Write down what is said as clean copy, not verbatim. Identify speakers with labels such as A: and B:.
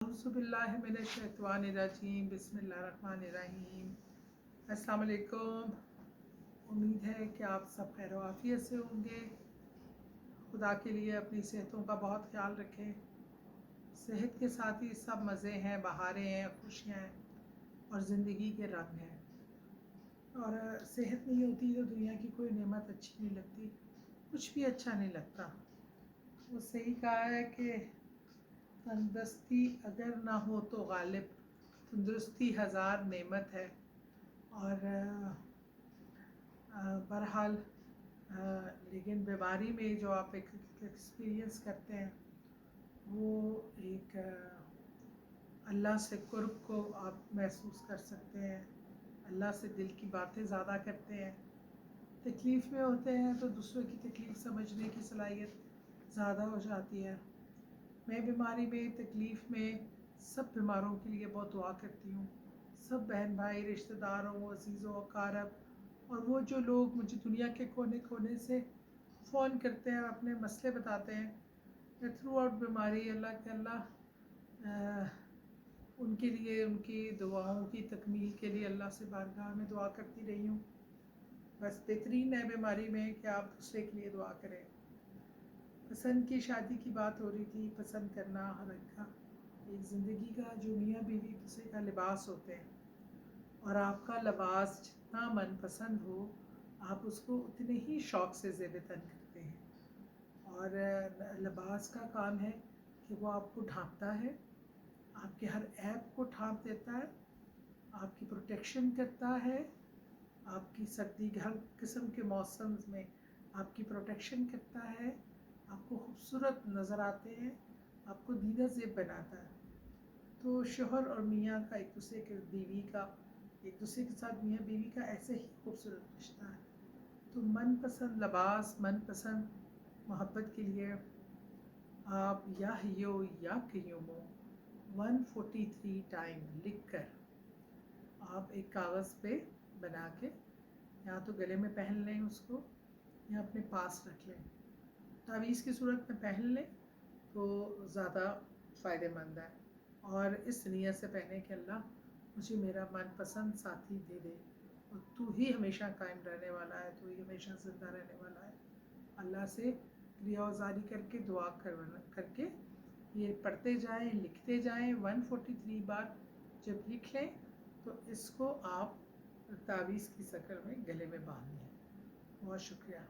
A: बिस्मिल्लाहिर्रहमानिर्रहीम बिस्मिल्लाहिर्रहमानिर्रहीम। अस्सलाम वालेकुम। उम्मीद है कि आप सब खैर आफियत से होंगे। खुदा के लिए अपनी सेहतों का बहुत ख्याल रखें। सेहत के साथ ही सब मज़े हैं, बहारें हैं, खुशियाँ हैं और ज़िंदगी के रंग हैं। और सेहत नहीं होती तो दुनिया की कोई नेमत अच्छी नहीं लगती, कुछ भी अच्छा नहीं लगता। वो सही कहा है कि तंदुरुस्ती अगर ना हो तो गालिब तंदुरुस्ती हज़ार नेमत है। और बहरहाल लेकिन बीमारी में जो आप एक एक्सपीरियंस करते हैं वो एक अल्लाह से कुर्ब को आप महसूस कर सकते हैं। अल्लाह से दिल की बातें ज़्यादा करते हैं। तकलीफ़ में होते हैं तो दूसरों की तकलीफ़ समझने की सलाहियत ज़्यादा हो जाती है। मैं बीमारी में, तकलीफ़ में सब बीमारों के लिए बहुत दुआ करती हूँ। सब बहन भाई, रिश्तेदारों, अजीज़ों, अकारब और वो जो लोग मुझे दुनिया के कोने कोने से फ़ोन करते हैं, अपने मसले बताते हैं। मैं थ्रू आउट बीमारी अल्लाह उनके लिए, उनकी दुआओं की तकमील के लिए अल्लाह से बारगाह में दुआ करती रही हूँ। बस बेहतरीन है बीमारी में कि आप दूसरे के लिए दुआ करें। पसंद की शादी की बात हो रही थी, पसंद करना हर एक का एक ज़िंदगी का जो मियाँ बीवी दूसरे का लिबास होते हैं और आपका लिबास जितना मनपसंद हो आप उसको उतने ही शौक़ से ज़ेब-ए-तन करते हैं। और लिबास का काम है कि वो आपको ढांपता है, आपके हर ऐब को ढांप देता है, आपकी प्रोटेक्शन करता है, आपकी सर्दी हर किस्म के मौसम में आपकी प्रोटेक्शन करता है, आपको खूबसूरत नज़र आते हैं, आपको दीदा ज़ेब बनाता है। तो शोहर और मियाँ का एक दूसरे के बीवी का एक दूसरे के साथ मियाँ बीवी का ऐसे ही खूबसूरत रिश्ता है। तो मनपसंद लिबास, मनपसंद मोहब्बत के लिए आप या हियो या क़य्यूमो 143 टाइम लिख कर आप एक कागज़ पे बना के या तो गले में पहन लें उसको या अपने पास रख लें। तावीज़ की सूरत में पहन लें तो ज़्यादा फ़ायदेमंद है। और इस नीयत से पहने कि अल्लाह मुझे मेरा मनपसंद साथी दे दे और तू ही हमेशा कायम रहने वाला है, तू ही हमेशा ज़िंदा रहने वाला है। अल्लाह से रियाज़ारी करके दुआ करके ये पढ़ते जाएं, लिखते जाएं। 143 बार जब लिख लें तो इसको आप तावीज़ की शक्ल में गले में बांध लें। बहुत शुक्रिया।